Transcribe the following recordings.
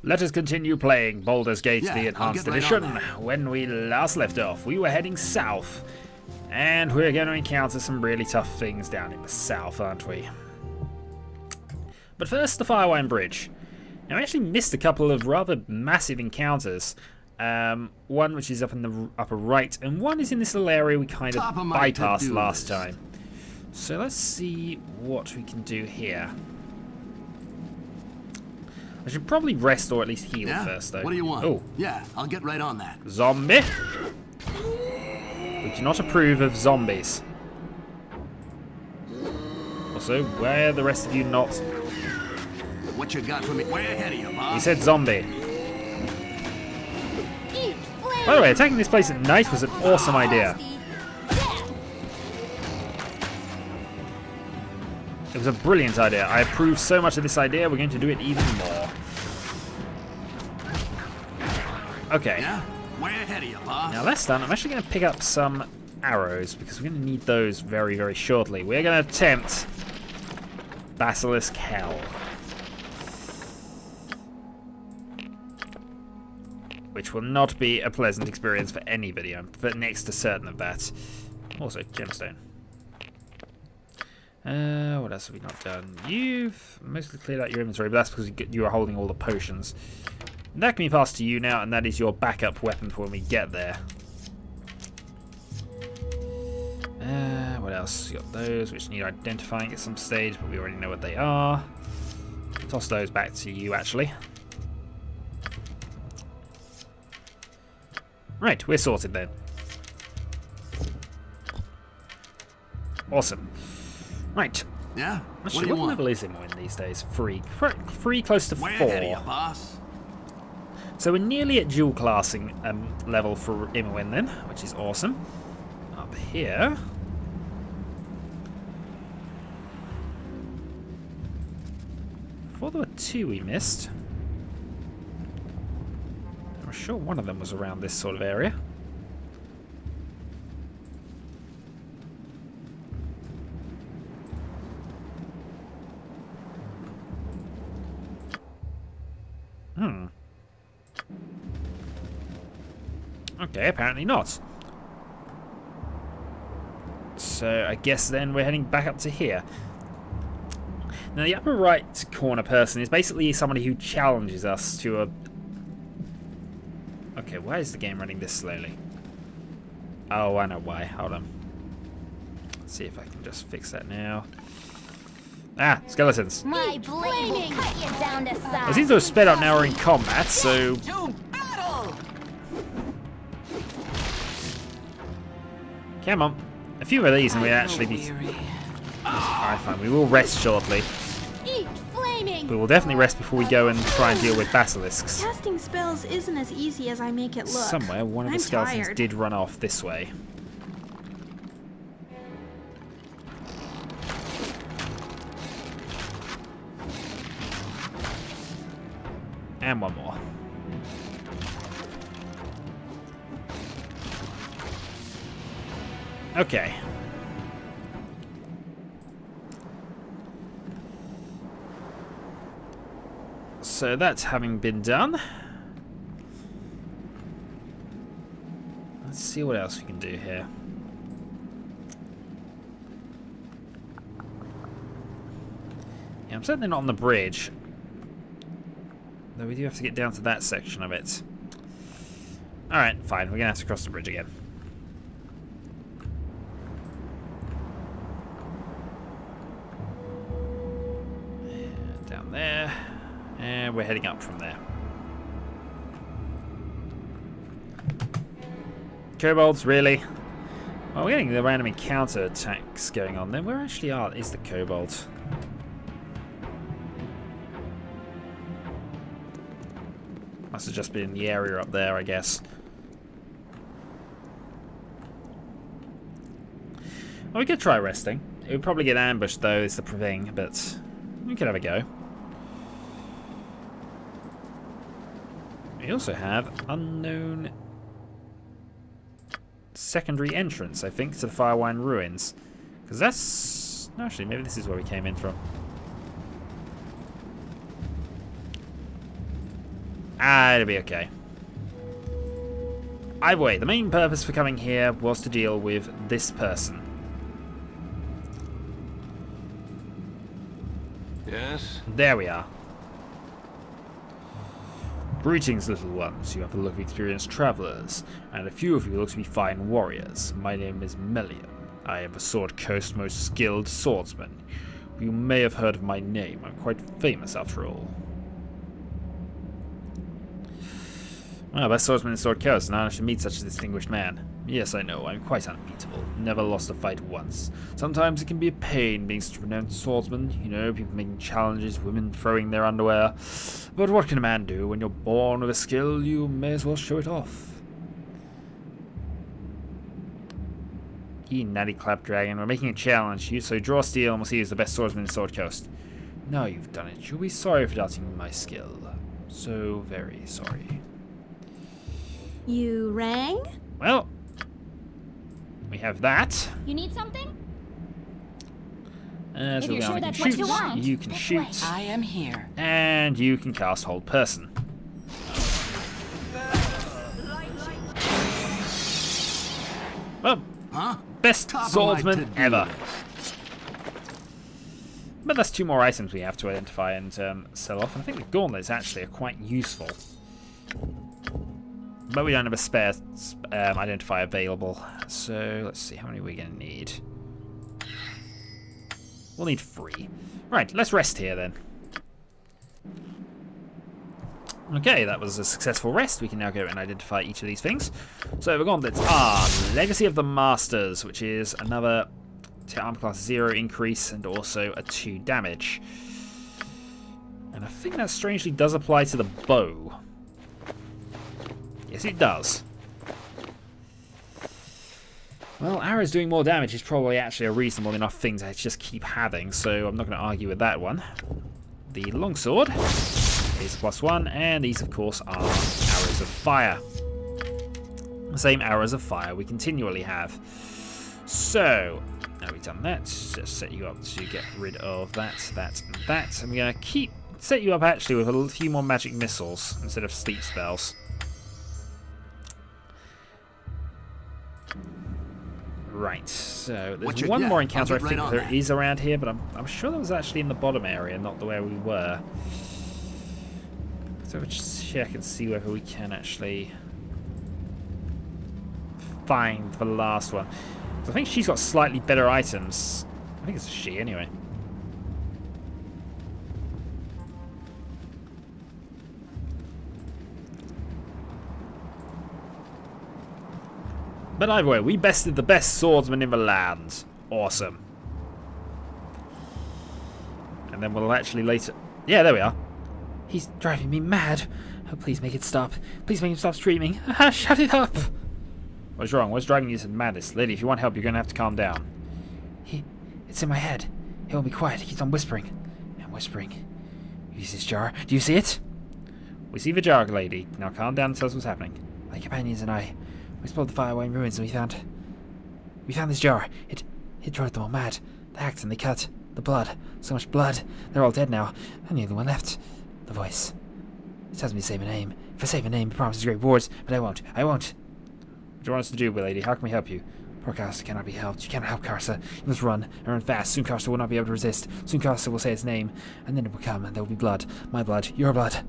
Let us continue playing Baldur's Gate, the I'll Enhanced get right Edition. on that. When we last left off, we were heading south. And we're going to encounter some really tough things down in the south, aren't we? But first, the Firewind Bridge. Now, I actually missed a couple of rather massive encounters. One which is up in the upper right, and one is in this little area we kind of bypassed last time. So let's see what we can do here. I should probably rest or at least heal first, though. What do you want? Oh, yeah, I'll get right on that. zombie. We do not approve of zombies. Also, why are the rest of you not? What you got for me? Way ahead of you, boss. He said zombie. By the way, attacking this place at night was an awesome idea. It was a brilliant idea. I approve so much of this idea, we're going to do it even more. Okay. Yeah, way ahead of you, boss. Now that's done. I'm actually going to pick up some arrows because we're going to need those very, very shortly. We're going to attempt Basilisk Hell. Which will not be a pleasant experience for anybody. I'm next to certain of that. Also, gemstone. What else have we not done? You've mostly cleared out your inventory, but that's because you are holding all the potions. And that can be passed to you now, and that is your backup weapon for when we get there. What else? You got those, which need identifying at some stage, but we already know what they are. Toss those back to you, actually. Right, we're sorted then. Awesome. Right. Yeah. Actually, what level is Imwin these days? 3. 3, close to 4. Way ahead of you, boss. So we're nearly at dual classing level for Imwin then, which is awesome. Up here. I thought there were 2 we missed. I'm sure one of them was around this sort of area. Okay, apparently not. So I guess then we're heading back up to here. Now the upper right corner person is basically somebody who challenges us to a... Okay, why is the game running this slowly? Oh, I know why. Hold on. Let's see if I can just fix that now. Ah, skeletons. My blade will cut you down to size. I seem to have sped up now we're in combat, so... Come on. A few of these and we'll actually be... Alright, fine. We will rest shortly. Eat flaming. We will definitely rest before we go and try and deal with basilisks. Casting spells isn't as easy as I make it look. Somewhere, one of the skeletons did run off this way. And one more. Okay. So that's having been done. Let's see what else we can do here. Yeah, I'm certainly not on the bridge. Though we do have to get down to that section of it. Alright, fine. We're going to have to cross the bridge again. Down there. And we're heading up from there. Kobolds, really? Well, we're getting the random encounter attacks going on then. Where actually is the kobold? Must have just been in the area up there, I guess. Well, we could try resting. It would probably get ambushed, though, is the thing, but we could have a go. We also have unknown secondary entrance, I think, to the Firewind Ruins. Because that's... No, actually, maybe this is where we came in from. It'll be okay. Either way, the main purpose for coming here was to deal with this person. Yes? There we are. Greetings, little ones. You have a look of experienced travelers, and a few of you look to be fine warriors. My name is Melian. I am the Sword Coast's most skilled swordsman. You may have heard of my name. I'm quite famous after all. Well, best swordsman in Sword Coast, and I should meet such a distinguished man. Yes, I know, I'm quite unbeatable. Never lost a fight once. Sometimes it can be a pain being such a renowned swordsman, you know, people making challenges, women throwing their underwear. But what can a man do? When you're born with a skill, you may as well show it off. Ye natty clapdragon, we're making a challenge. You so draw steel and we'll see who's the best swordsman in Sword Coast. Now you've done it, you'll be sorry for doubting my skill. So very sorry. You rang? Well, we have that. You need something? So If you're we sure can that's what shoot. you want, You can this shoot. way. I am here. And you can cast Hold Person. Well, Huh? best Top of my swordsman to-do ever. list. But that's 2 more items we have to identify and sell off. And I think the gauntlets actually are quite useful. But we don't have a spare identifier available. So let's see, how many are we going to need? We'll need 3. Right, let's rest here then. Okay, that was a successful rest. We can now go and identify each of these things. So the gauntlets are Legacy of the Masters, which is another armor class 0 increase and also a 2 damage. And I think that strangely does apply to the bow. Yes, it does. Well, arrows doing more damage is probably actually a reasonable enough thing to just keep having, so I'm not going to argue with that one. The longsword is +1, and these, of course, are arrows of fire. The same arrows of fire we continually have. So, now we've done that, just set you up to get rid of that, that, and that. I'm going to set you up actually with a few more magic missiles instead of sleep spells. Right, so there's one more encounter I think there is around here, but I'm sure that was actually in the bottom area, not the where we were. So we'll just check and see whether we can actually find the last one. So I think she's got slightly better items. I think it's a she anyway. But either way, we bested the best swordsman in the land. Awesome. And then we'll actually later... Yeah, there we are. He's driving me mad. Oh, please make it stop. Please make him stop streaming. Shut it up. What's wrong? What's driving you to madness? Lady, if you want help, you're going to have to calm down. It's in my head. He won't be quiet. He keeps on whispering. And whispering. Use this jar. Do you see it? We see the jar, lady. Now calm down and tell us what's happening. My companions and I... We explored the fireway in ruins and we found this jar. It drove them all mad. They hacked and they cut. The blood. So much blood. They're all dead now. I'm the only one left. The voice. It tells me to say my name. If I say my name, it promises great rewards, but I won't. What do you want us to do, lady? How can we help you? Poor Karsa cannot be helped. You cannot help Karsa. You must run, and run fast. Soon Karsa will not be able to resist. Soon Karsa will say its name, and then it will come, and there will be blood. My blood. Your blood.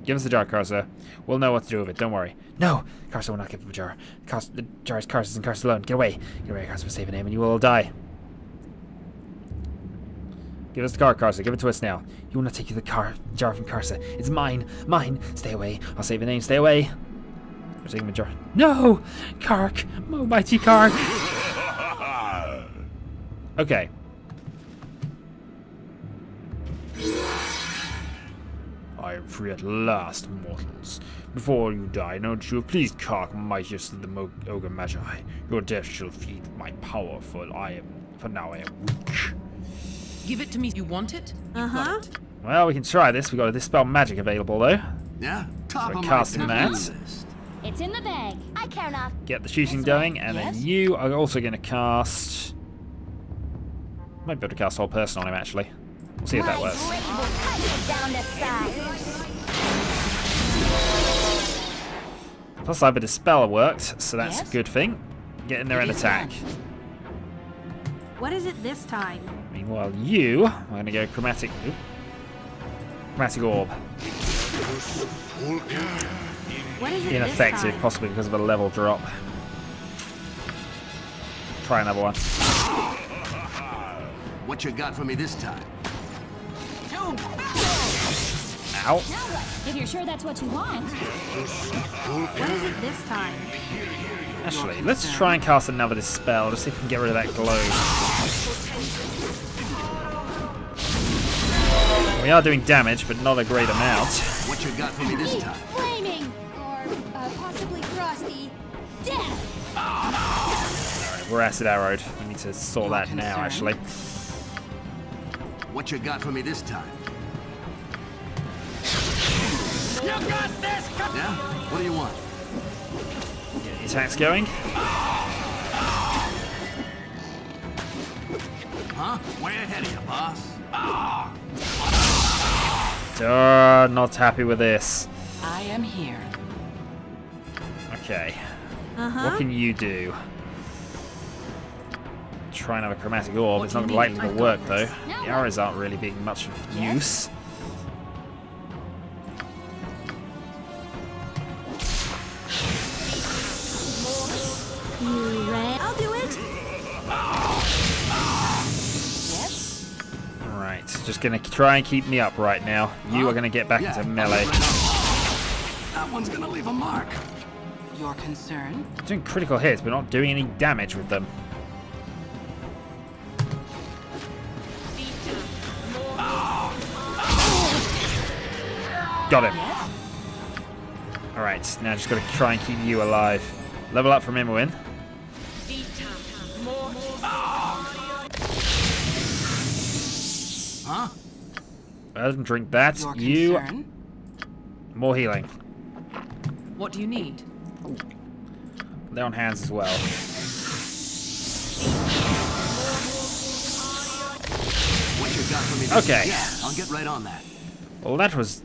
Give us the jar, Karsa. We'll know what to do with it. Don't worry. No! Karsa will not give the jar. The jar is Karsa's and Karsa alone. Get away. Get away, Karsa will save a name, and you will all die. Give us the car, Karsa. Give it to us now. You will not take the jar from Karsa. It's mine. Mine. Stay away. I'll save a name. Stay away. We're taking the jar. No! Kark! Oh, mighty Kark! Okay. I am free at last, mortals. Before you die, don't you please Kark, mightiest of the ogre magi. Your death shall feed my power, for now I am weak. Give it to me. You want it? Uh-huh. Well, we can try this. We've got a Dispel Magic available, though. Yeah, top So of my casting to-do that. list. It's in the bag. I care not. Get the shooting This way, going, and yes? then you are also going to cast... Might be able to cast Whole Person on him, actually. We'll see if that works. Plus, either Dispel worked, so that's a good thing. Get in there and attack. What is it this time? Meanwhile, you are going to go Chromatic... Oop, Chromatic Orb. What is it Ineffective, this time? possibly because of a level drop. Try another one. What you got for me this time? Ow. Now what? If you're sure that's what you want. What is it this time? Actually, let's try and cast another Dispel, just see if we can get rid of that glow. We are doing damage, but not a great amount. What you got for me this time? Flaming! Or possibly frosty. Death! Alright, we're acid arrowed. We need to sort that now, actually. What you got for me this time? You got this! Yeah? What do you want? Get the attacks going. Huh? Way ahead of you, boss. Not happy with this. I am here. Okay. Uh-huh. What can you do? Try another Chromatic Orb. What It's do not you likely need? to I've work, got though. this. The arrows aren't really being much of use. You ready? I'll do it. Right, just gonna try and keep me up right now. You are gonna get back into melee. That one's gonna leave a mark. Your concern? Doing critical hits, but not doing any damage with them. Got him. Alright, now just gotta try and keep you alive. Level up from Imwin. Huh? I didn't drink that. Your You concern? more healing. What do you need? They're on hands as well. What you got for me this Okay. Yeah, I'll get right on that. Well, that was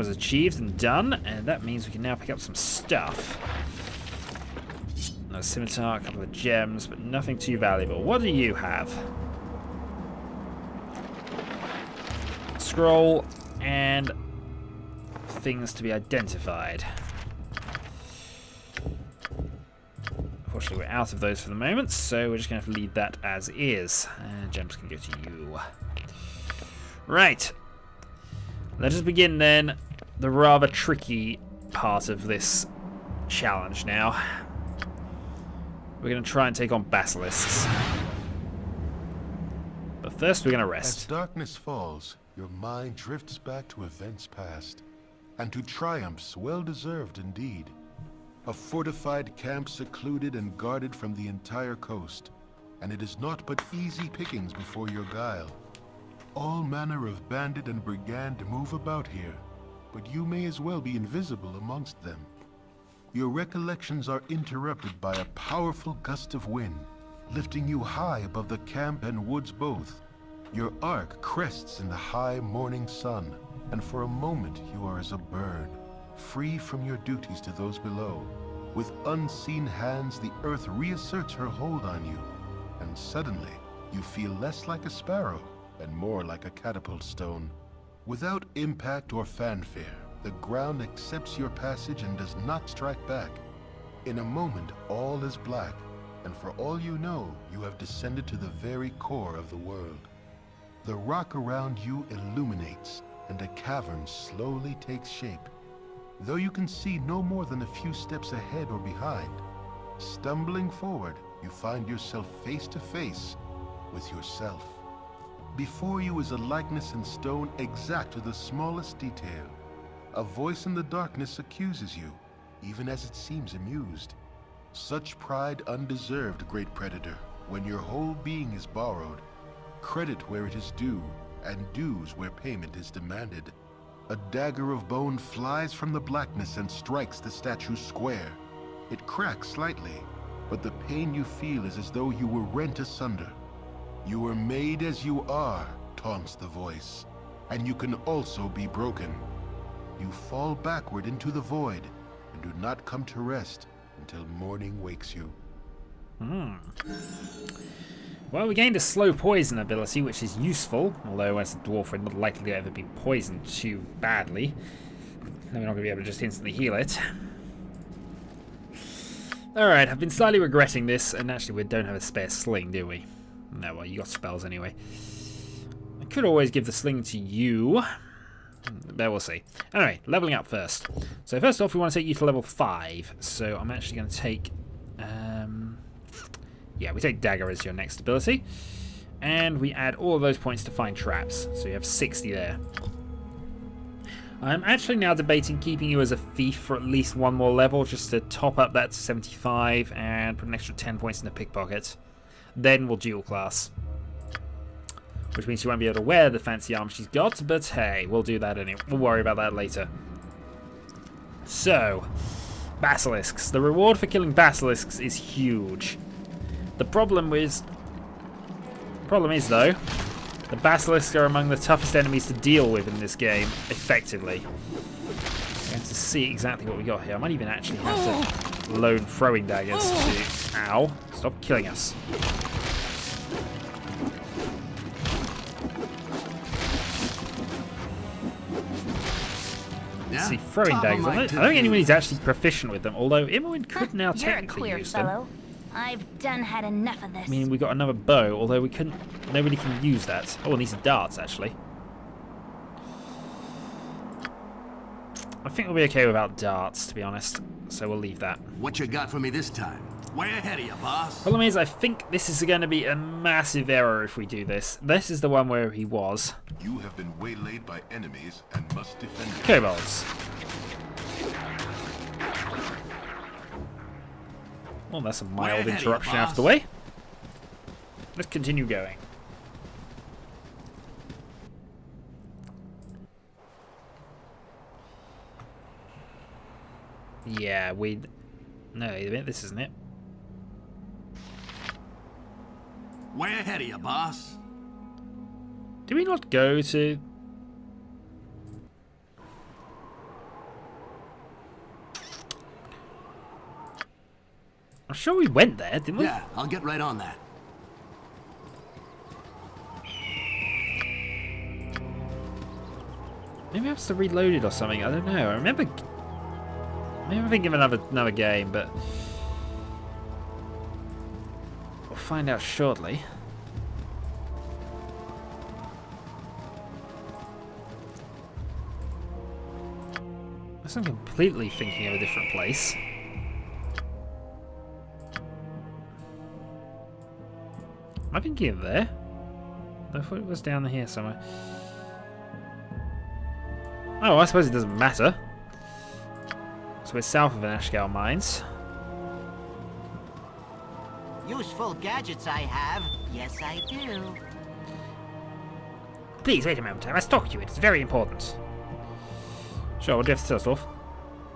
achieved and done, and that means we can now pick up some stuff. A scimitar, a couple of gems, but nothing too valuable. What do you have? Scroll and things to be identified. Unfortunately, we're out of those for the moment, so we're just going to have to leave that as is. And gems can go to you. Right. Let us begin then the rather tricky part of this challenge now. We're going to try and take on basilisks. But first we're going to As rest. darkness falls, your mind drifts back to events past, and to triumphs well-deserved indeed. A fortified camp secluded and guarded from the entire coast, and it is naught but easy pickings before your guile. All manner of bandit and brigand move about here, but you may as well be invisible amongst them. Your recollections are interrupted by a powerful gust of wind, lifting you high above the camp and woods both. Your arc crests in the high morning sun, and for a moment you are as a bird, free from your duties to those below. With unseen hands, the earth reasserts her hold on you, and suddenly you feel less like a sparrow and more like a catapult stone. Without impact or fanfare, the ground accepts your passage and does not strike back. In a moment, all is black, and for all you know, you have descended to the very core of the world. The rock around you illuminates, and a cavern slowly takes shape. Though you can see no more than a few steps ahead or behind, stumbling forward, you find yourself face to face with yourself. Before you is a likeness in stone exact to the smallest detail. A voice in the darkness accuses you, even as it seems amused. Such pride undeserved, great predator, when your whole being is borrowed. Credit where it is due, and dues where payment is demanded. A dagger of bone flies from the blackness and strikes the statue square. It cracks slightly, but the pain you feel is as though you were rent asunder. You were made as you are, taunts the voice, and you can also be broken. You fall backward into the void, and do not come to rest until morning wakes you. Well, we gained a slow poison ability, which is useful, although as a dwarf we're not likely to ever be poisoned too badly. Then we're not going to be able to just instantly heal it. Alright, I've been slightly regretting this, and actually we don't have a spare sling, do we? No, well, you got spells anyway. I could always give the sling to you, but we'll see. Anyway, leveling up first. So first off, we want to take you to level 5, so I'm actually going to take... yeah, we take Dagger as your next ability, and we add all of those points to find traps, so you have 60 there. I'm actually now debating keeping you as a thief for at least one more level, just to top up that to 75 and put an extra 10 points in the pickpocket. Then we'll dual class. Which means she won't be able to wear the fancy armor she's got, but hey, we'll do that anyway. We'll worry about that later. So, basilisks. The reward for killing basilisks is huge. The problem is, though, the basilisks are among the toughest enemies to deal with in this game, effectively. We're going to see exactly what we got here. I might even actually have to load throwing daggers to... Ow. Stop killing us. Yeah? See, throwing daggers. I don't think anybody's actually proficient with them, although Imoen could now You're a technically queer use fellow. them. I've done had enough of this. I mean, we got another bow, although we couldn't... Nobody can use that. Oh, and these are darts, actually. I think we'll be okay without darts, to be honest. So we'll leave that. What you got for me this time? Way ahead of you, boss. Problem is, I think this is going to be a massive error if we do this. This is the one where he was. You have been waylaid by enemies and must defend yourself. Kobolds. Well, that's a mild interruption out of the way. Let's continue going. Yeah, we... No, this isn't it. Way ahead of you, boss. Do we not go to... I'm sure we went there, didn't we? Yeah, I'll get right on that. Maybe I have to reload it or something. I don't know. I remember... Maybe I'm thinking of another game, but... We'll find out shortly. Unless I'm completely thinking of a different place. Am I thinking of there? I thought it was down here somewhere. Oh, I suppose it doesn't matter. So we're south of Ashgal Mines. Useful gadgets I have. Yes, I do. Please, wait a moment. I must talk to you. It's very important. Sure, we'll do have to start off.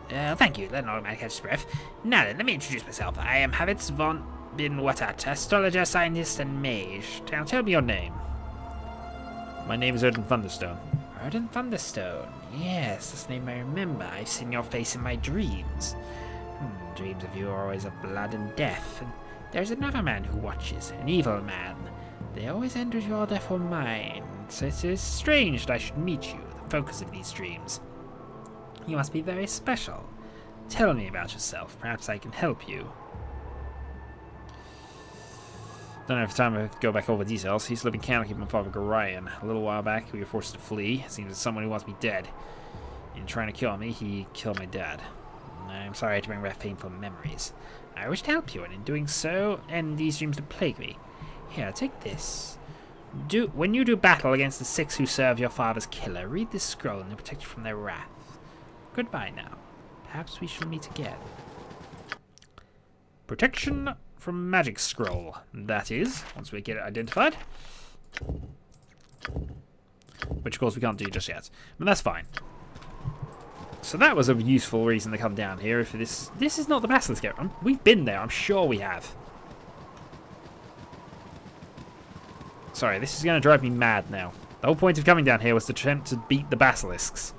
Thank you. Let no man catch his breath. Now then, let me introduce myself. I am Havitz von Bin Watat, astrologer, scientist, and mage. Now tell me your name. My name is Odin Thunderstone. Odin Thunderstone. Yes, this name I remember. I've seen your face in my dreams. Dreams of you are always of blood and death. And there's another man who watches, an evil man. They always enter your death or mine. So it is strange that I should meet you, the focus of these dreams. You must be very special. Tell me about yourself. Perhaps I can help you. Don't have time to go back over details. He's living counter keep my father Gorion. A little while back, we were forced to flee. Seems as someone who wants me dead. In trying to kill me, he killed my dad. I'm sorry to bring back painful memories. I wish to help you, and in doing so, end these dreams that plague me. Here, take this. When you do battle against the 6 who serve your father's killer, read this scroll and it'll protect you from their wrath. Goodbye now. Perhaps we shall meet again. Protection from magic scroll. That is, once we get it identified. Which, of course, we can't do just yet. But that's fine. So that was a useful reason to come down here. If this is not the Basilisk area. We've been there. I'm sure we have. Sorry, this is going to drive me mad now. The whole point of coming down here was to attempt to beat the basilisks.